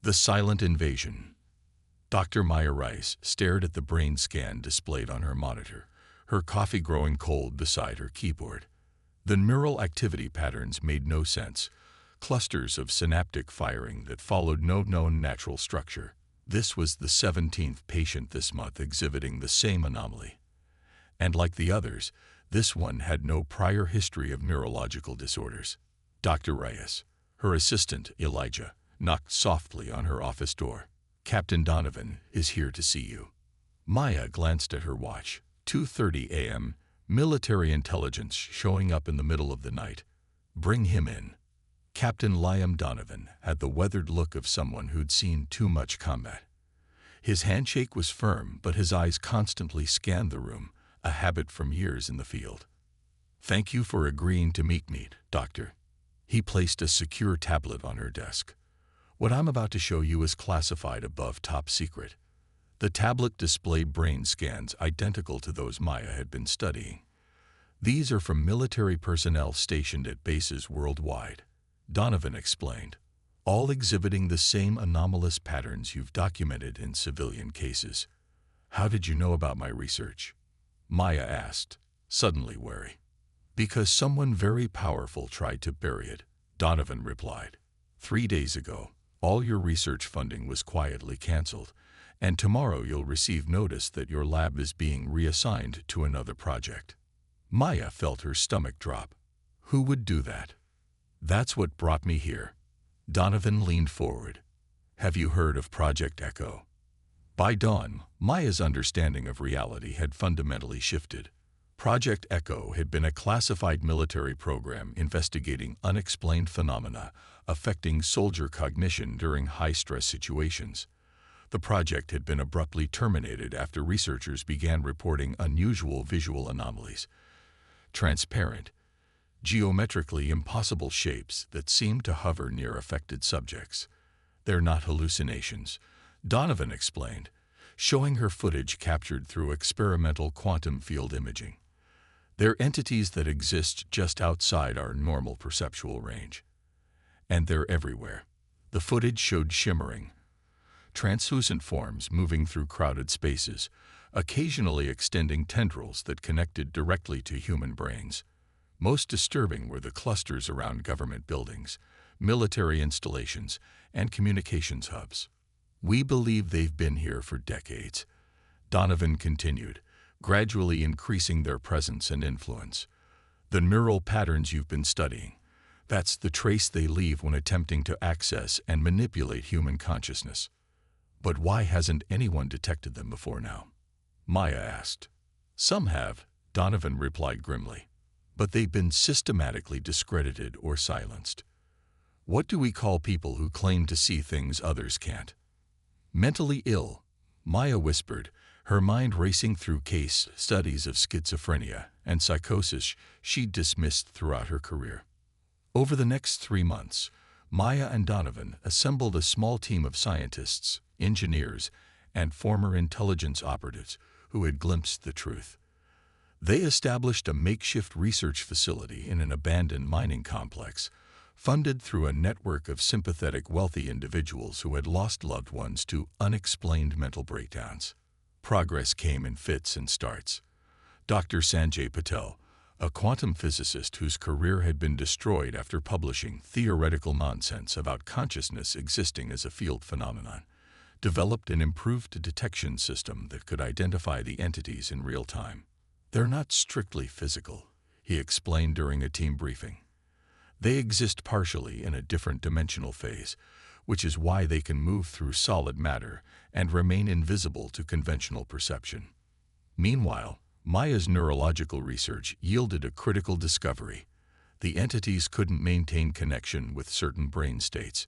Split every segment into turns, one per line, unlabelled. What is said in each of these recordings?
The Silent Invasion. Dr. Maya Rice stared at the brain scan displayed on her monitor, her coffee growing cold beside her keyboard. The neural activity patterns made no sense, clusters of synaptic firing that followed no known natural structure. This was the 17th patient this month exhibiting the same anomaly. And like the others, this one had no prior history of neurological disorders. Dr. Reyes, her assistant, Elijah, knocked softly on her office door. "Captain Donovan is here to see you." Maya glanced at her watch. 2:30 a.m., military intelligence showing up in the middle of the night. Bring him in. Captain Liam Donovan had the weathered look of someone who'd seen too much combat. His handshake was firm, but his eyes constantly scanned the room, a habit from years in the field. "Thank you for agreeing to meet me, Doctor." He placed a secure tablet on her desk. "What I'm about to show you is classified above top secret." The tablet displayed brain scans identical to those Maya had been studying. "These are from military personnel stationed at bases worldwide," Donovan explained, "all exhibiting the same anomalous patterns you've documented in civilian cases." "How did you know about my research?" Maya asked, suddenly wary. "Because someone very powerful tried to bury it," Donovan replied. 3 days ago, all your research funding was quietly canceled, and tomorrow you'll receive notice that your lab is being reassigned to another project." Maya felt her stomach drop. "Who would do that?" "That's what brought me here." Donovan leaned forward. "Have you heard of Project Echo?" By dawn, Maya's understanding of reality had fundamentally shifted. Project Echo had been a classified military program investigating unexplained phenomena affecting soldier cognition during high-stress situations. The project had been abruptly terminated after researchers began reporting unusual visual anomalies. Transparent, geometrically impossible shapes that seemed to hover near affected subjects. "They're not hallucinations," Donovan explained, showing her footage captured through experimental quantum field imaging. "They're entities that exist just outside our normal perceptual range. And they're everywhere." The footage showed shimmering, translucent forms moving through crowded spaces, occasionally extending tendrils that connected directly to human brains. Most disturbing were the clusters around government buildings, military installations, and communications hubs. "We believe they've been here for decades," Donovan continued, gradually increasing their presence and influence. "The neural patterns you've been studying, that's the trace they leave when attempting to access and manipulate human consciousness." "But why hasn't anyone detected them before now?" Maya asked. "Some have," Donovan replied grimly, "but they've been systematically discredited or silenced." "What do we call people who claim to see things others can't?" "Mentally ill," Maya whispered, her mind racing through case studies of schizophrenia and psychosis she'd dismissed throughout her career. Over the next 3 months, Maya and Donovan assembled a small team of scientists, engineers, and former intelligence operatives who had glimpsed the truth. They established a makeshift research facility in an abandoned mining complex, funded through a network of sympathetic wealthy individuals who had lost loved ones to unexplained mental breakdowns. Progress came in fits and starts. Dr. Sanjay Patel, a quantum physicist whose career had been destroyed after publishing theoretical nonsense about consciousness existing as a field phenomenon, developed an improved detection system that could identify the entities in real time. "They're not strictly physical," he explained during a team briefing. "They exist partially in a different dimensional phase, which is why they can move through solid matter and remain invisible to conventional perception." Meanwhile, Maya's neurological research yielded a critical discovery. The entities couldn't maintain connection with certain brain states.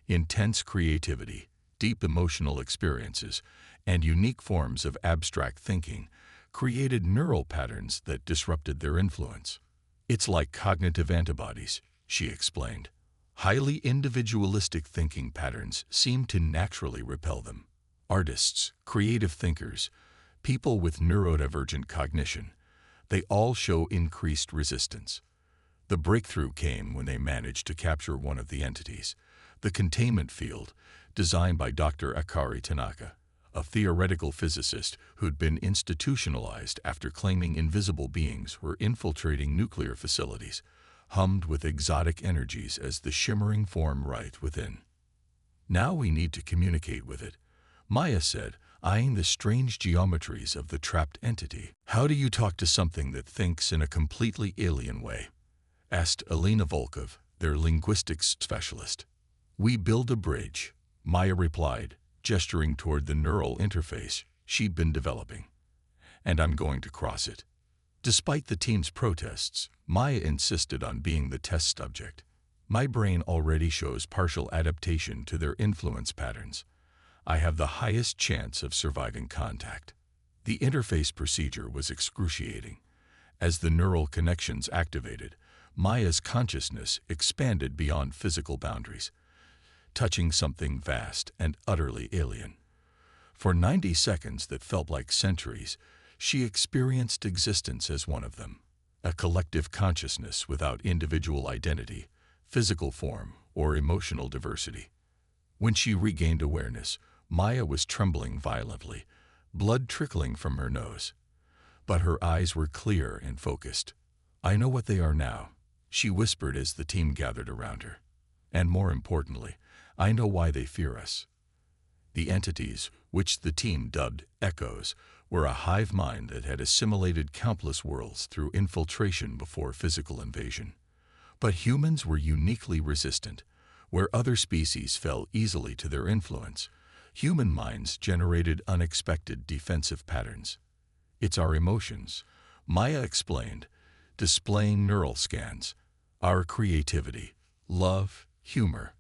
Intense creativity, deep emotional experiences, and unique forms of abstract thinking created neural patterns that disrupted their influence. "It's like cognitive antibodies," she explained. "Highly individualistic thinking patterns seem to naturally repel them. Artists, creative thinkers, people with neurodivergent cognition, they all show increased resistance." The breakthrough came when they managed to capture one of the entities, the containment field, designed by Dr. Akari Tanaka, a theoretical physicist who'd been institutionalized after claiming invisible beings were infiltrating nuclear facilities, hummed with exotic energies as the shimmering form right within. "Now we need to communicate with it," Maya said, eyeing the strange geometries of the trapped entity. "How do you talk to something that thinks in a completely alien way?" asked Alina Volkov, their linguistics specialist. "We build a bridge," Maya replied, gesturing toward the neural interface she'd been developing. "And I'm going to cross it." Despite the team's protests, Maya insisted on being the test subject. "My brain already shows partial adaptation to their influence patterns. I have the highest chance of surviving contact." The interface procedure was excruciating. As the neural connections activated, Maya's consciousness expanded beyond physical boundaries, touching something vast and utterly alien. For 90 seconds that felt like centuries, she experienced existence as one of them, a collective consciousness without individual identity, physical form, or emotional diversity. When she regained awareness, Maya was trembling violently, blood trickling from her nose. But her eyes were clear and focused. "I know what they are now," she whispered as the team gathered around her. "And more importantly, I know why they fear us." The entities, which the team dubbed echoes, were a hive mind that had assimilated countless worlds through infiltration before physical invasion. But humans were uniquely resistant. Where other species fell easily to their influence, human minds generated unexpected defensive patterns. "It's our emotions," Maya explained, displaying neural scans. "Our creativity, love, humor,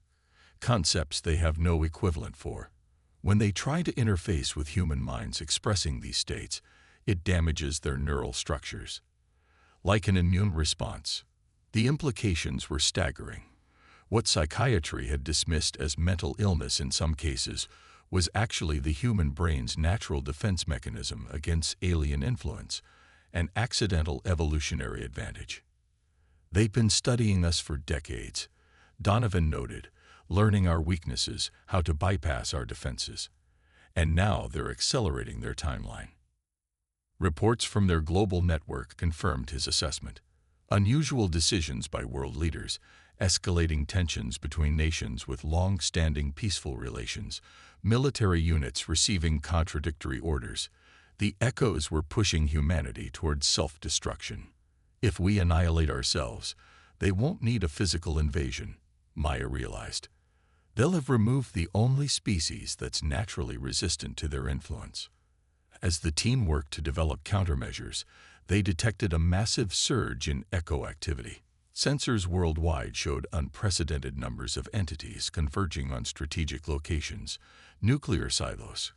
concepts they have no equivalent for. When they try to interface with human minds expressing these states, it damages their neural structures. Like an immune response." The implications were staggering. What psychiatry had dismissed as mental illness in some cases was actually the human brain's natural defense mechanism against alien influence, an accidental evolutionary advantage. "They've been studying us for decades," Donovan noted, "learning our weaknesses, how to bypass our defenses. And now they're accelerating their timeline." Reports from their global network confirmed his assessment. Unusual decisions by world leaders, escalating tensions between nations with long-standing peaceful relations, military units receiving contradictory orders. The echoes were pushing humanity towards self-destruction. "If we annihilate ourselves, they won't need a physical invasion," Maya realized. "They'll have removed the only species that's naturally resistant to their influence." As the team worked to develop countermeasures, they detected a massive surge in echo activity. Sensors worldwide showed unprecedented numbers of entities converging on strategic locations, nuclear silos,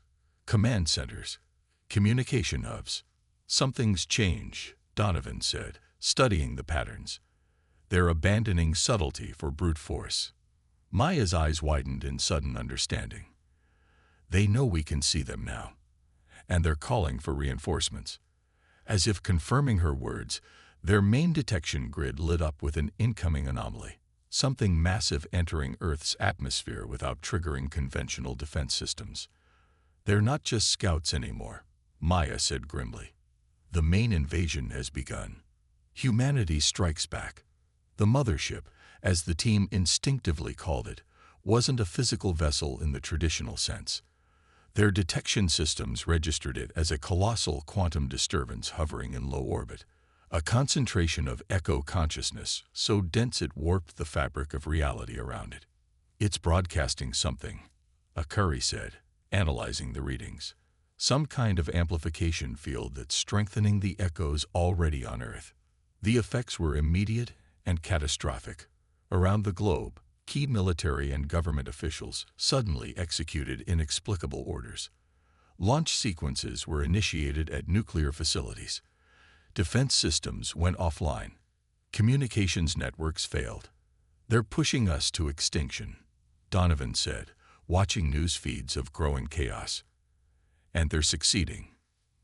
command centers, communication hubs. "Something's changed," Donovan said, studying the patterns. "They're abandoning subtlety for brute force." Maya's eyes widened in sudden understanding. "They know we can see them now, and they're calling for reinforcements." As if confirming her words, their main detection grid lit up with an incoming anomaly, something massive entering Earth's atmosphere without triggering conventional defense systems. "They're not just scouts anymore," Maya said grimly. "The main invasion has begun. Humanity strikes back." The mothership, as the team instinctively called it, wasn't a physical vessel in the traditional sense. Their detection systems registered it as a colossal quantum disturbance hovering in low orbit, a concentration of echo consciousness so dense it warped the fabric of reality around it. "It's broadcasting something," Akari said, analyzing the readings. "Some kind of amplification field that's strengthening the echoes already on Earth." The effects were immediate and catastrophic. Around the globe, key military and government officials suddenly executed inexplicable orders. Launch sequences were initiated at nuclear facilities. Defense systems went offline. Communications networks failed. "They're pushing us to extinction," Donovan said, watching news feeds of growing chaos. "And they're succeeding."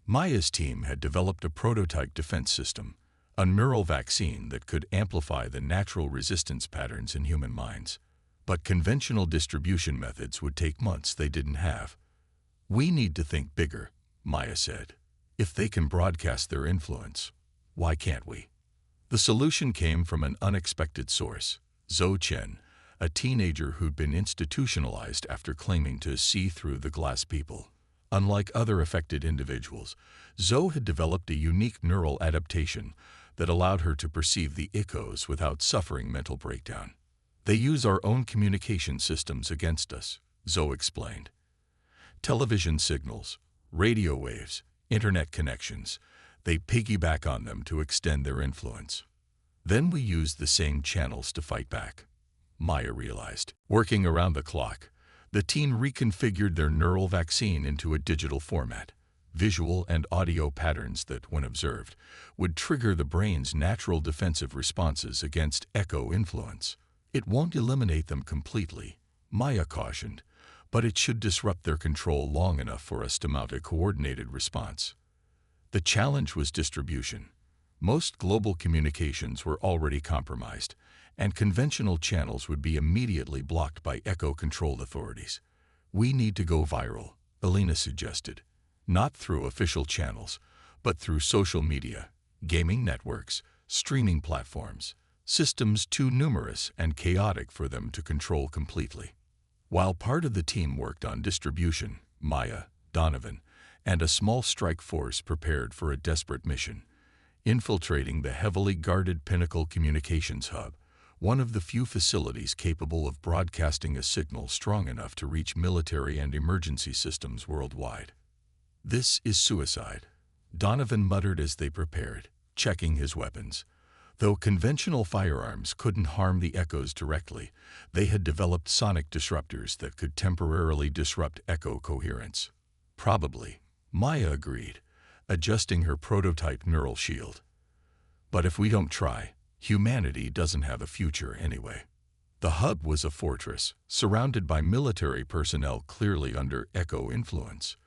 Maya's team had developed a prototype defense system, a neural vaccine that could amplify the natural resistance patterns in human minds. But conventional distribution methods would take months they didn't have. "We need to think bigger," Maya said. "If they can broadcast their influence, why can't we?" The solution came from an unexpected source. Zhou Chen, a teenager who'd been institutionalized after claiming to see through the glass people. Unlike other affected individuals, Zhou had developed a unique neural adaptation that allowed her to perceive the echoes without suffering mental breakdown. "They use our own communication systems against us," Zhou explained. "Television signals, radio waves, internet connections, they piggyback on them to extend their influence. Then we use the same channels to fight back," Maya realized. Working around the clock, the team reconfigured their neural vaccine into a digital format, visual and audio patterns that, when observed, would trigger the brain's natural defensive responses against echo influence. "It won't eliminate them completely," Maya cautioned, "but it should disrupt their control long enough for us to mount a coordinated response." The challenge was distribution. Most global communications were already compromised, and conventional channels would be immediately blocked by echo-controlled authorities. "We need to go viral," Alina suggested. "Not through official channels, but through social media, gaming networks, streaming platforms, systems too numerous and chaotic for them to control completely." While part of the team worked on distribution, Maya, Donovan, and a small strike force prepared for a desperate mission, infiltrating the heavily guarded Pinnacle Communications Hub, one of the few facilities capable of broadcasting a signal strong enough to reach military and emergency systems worldwide. "This is suicide," Donovan muttered as they prepared, checking his weapons. Though conventional firearms couldn't harm the echoes directly, they had developed sonic disruptors that could temporarily disrupt echo coherence. "Probably," Maya agreed, adjusting her prototype neural shield. "But if we don't try, humanity doesn't have a future anyway." The hub was a fortress, surrounded by military personnel clearly under echo influence.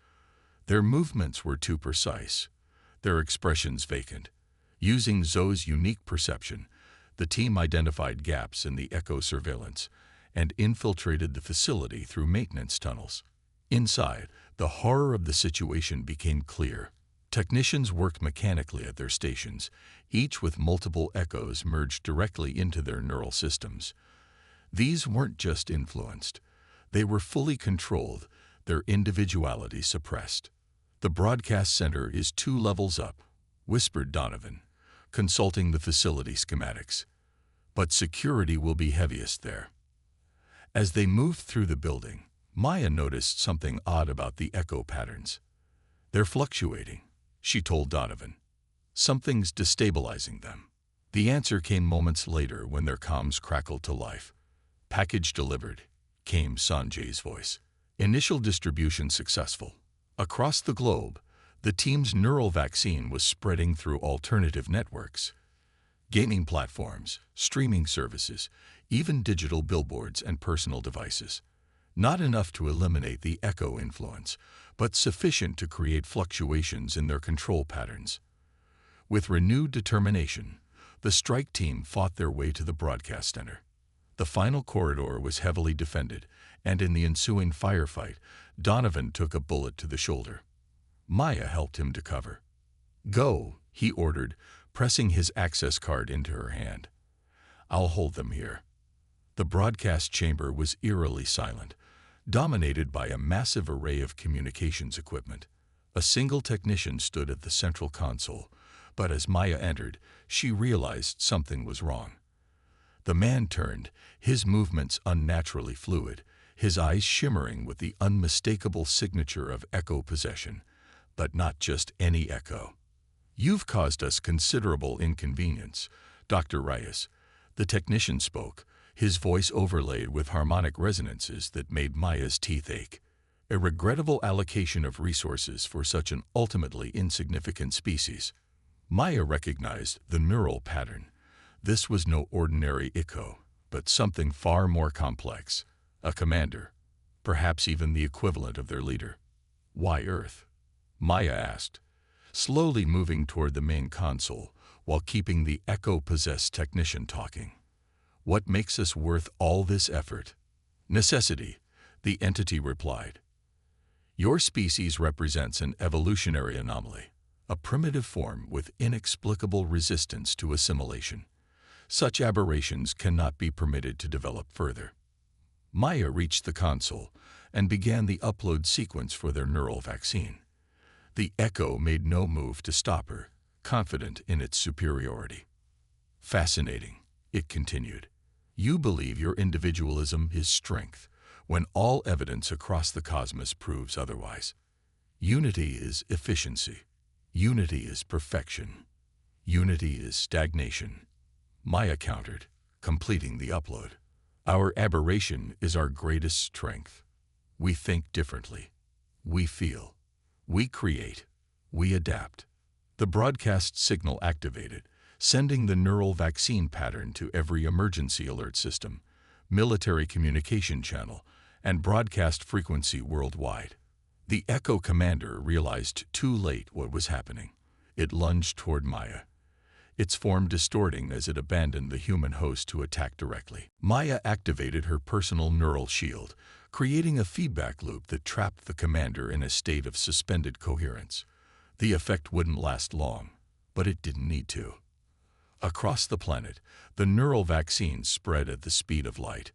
Their movements were too precise, their expressions vacant. Using Zhou's unique perception, the team identified gaps in the echo surveillance and infiltrated the facility through maintenance tunnels. Inside, the horror of the situation became clear. Technicians worked mechanically at their stations, each with multiple echoes merged directly into their neural systems. These weren't just influenced. They were fully controlled, their individuality suppressed. "The broadcast center is 2 levels up," whispered Donovan, consulting the facility schematics. "But security will be heaviest there." As they moved through the building, Maya noticed something odd about the echo patterns. "They're fluctuating," she told Donovan. "Something's destabilizing them." The answer came moments later when their comms crackled to life. "Package delivered," came Sanjay's voice. "Initial distribution successful." Across the globe, the team's neural vaccine was spreading through alternative networks. Gaming platforms, streaming services, even digital billboards and personal devices. Not enough to eliminate the echo influence, but sufficient to create fluctuations in their control patterns. With renewed determination, the strike team fought their way to the broadcast center. The final corridor was heavily defended, and in the ensuing firefight, Donovan took a bullet to the shoulder. Maya helped him to cover. "Go," he ordered, pressing his access card into her hand. "I'll hold them here." The broadcast chamber was eerily silent, dominated by a massive array of communications equipment. A single technician stood at the central console, but as Maya entered, she realized something was wrong. The man turned, his movements unnaturally fluid, his eyes shimmering with the unmistakable signature of echo possession. But not just any echo. "You've caused us considerable inconvenience, Dr. Reyes," the technician spoke, his voice overlaid with harmonic resonances that made Maya's teeth ache. A regrettable allocation of resources for such an ultimately insignificant species. Maya recognized the neural pattern. This was no ordinary echo, but something far more complex. A commander, perhaps even the equivalent of their leader. "Why Earth?" Maya asked, slowly moving toward the main console while keeping the echo-possessed technician talking. "What makes us worth all this effort?" Necessity, the entity replied. Your species represents an evolutionary anomaly, a primitive form with inexplicable resistance to assimilation. Such aberrations cannot be permitted to develop further. Maya reached the console and began the upload sequence for their neural vaccine. The Echo made no move to stop her, confident in its superiority. Fascinating, it continued. You believe your individualism is strength, when all evidence across the cosmos proves otherwise. Unity is efficiency. Unity is perfection. Unity is stagnation. Maya countered, completing the upload. Our aberration is our greatest strength. We think differently. We feel. We create. We adapt. The broadcast signal activated, sending the neural vaccine pattern to every emergency alert system, military communication channel, and broadcast frequency worldwide. The Echo commander realized too late what was happening. It lunged toward Maya, its form distorting as it abandoned the human host to attack directly. Maya activated her personal neural shield, creating a feedback loop that trapped the commander in a state of suspended coherence. The effect wouldn't last long, but it didn't need to. Across the planet, the neural vaccine spread at the speed of light.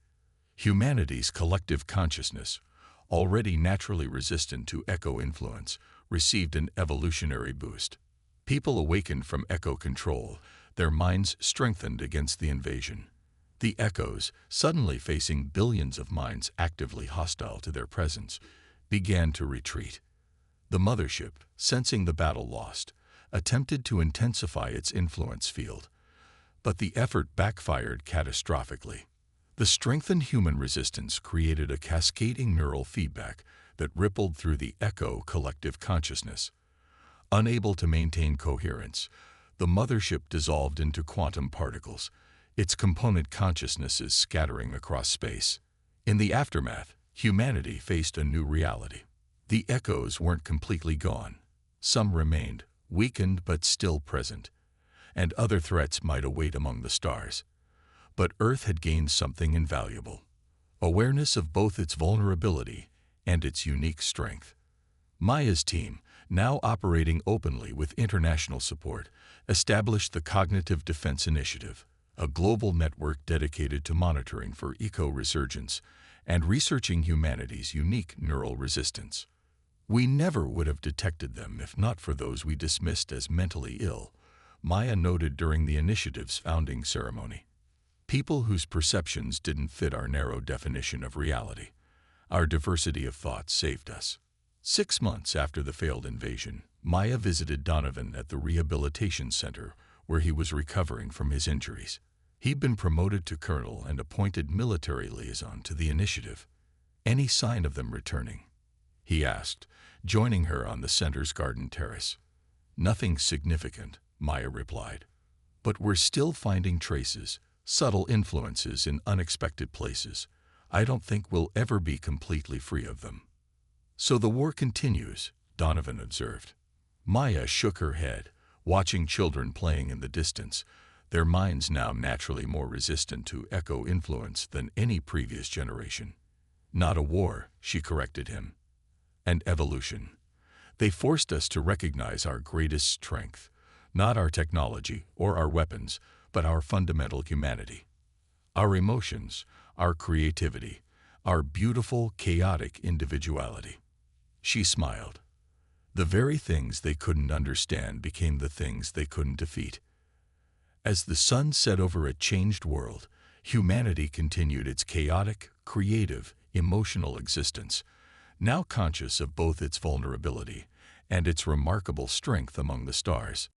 Humanity's collective consciousness, already naturally resistant to Echo influence, received an evolutionary boost. People awakened from Echo control, their minds strengthened against the invasion. The Echoes, suddenly facing billions of minds actively hostile to their presence, began to retreat. The mothership, sensing the battle lost, attempted to intensify its influence field, but the effort backfired catastrophically. The strengthened human resistance created a cascading neural feedback that rippled through the Echo collective consciousness. Unable to maintain coherence, the mothership dissolved into quantum particles, its component consciousnesses scattering across space. In the aftermath, humanity faced a new reality. The Echoes weren't completely gone. Some remained, weakened but still present, and other threats might await among the stars. But Earth had gained something invaluable: awareness of both its vulnerability and its unique strength. Maya's team, now operating openly with international support, established the Cognitive Defense Initiative, a global network dedicated to monitoring for eco-resurgence and researching humanity's unique neural resistance. We never would have detected them if not for those we dismissed as mentally ill, Maya noted during the initiative's founding ceremony. People whose perceptions didn't fit our narrow definition of reality. Our diversity of thought saved us. 6 months after the failed invasion, Maya visited Donovan at the rehabilitation center where he was recovering from his injuries. He'd been promoted to colonel and appointed military liaison to the initiative. Any sign of them returning? He asked, joining her on the center's garden terrace. Nothing significant, Maya replied. But we're still finding traces, subtle influences in unexpected places. I don't think we'll ever be completely free of them. So the war continues, Donovan observed. Maya shook her head, watching children playing in the distance, their minds now naturally more resistant to Echo influence than any previous generation. Not a war, she corrected him. An evolution. They forced us to recognize our greatest strength, not our technology or our weapons, but our fundamental humanity. Our emotions, our creativity, our beautiful, chaotic individuality. She smiled. The very things they couldn't understand became the things they couldn't defeat. As the sun set over a changed world, humanity continued its chaotic, creative, emotional existence, now conscious of both its vulnerability and its remarkable strength among the stars.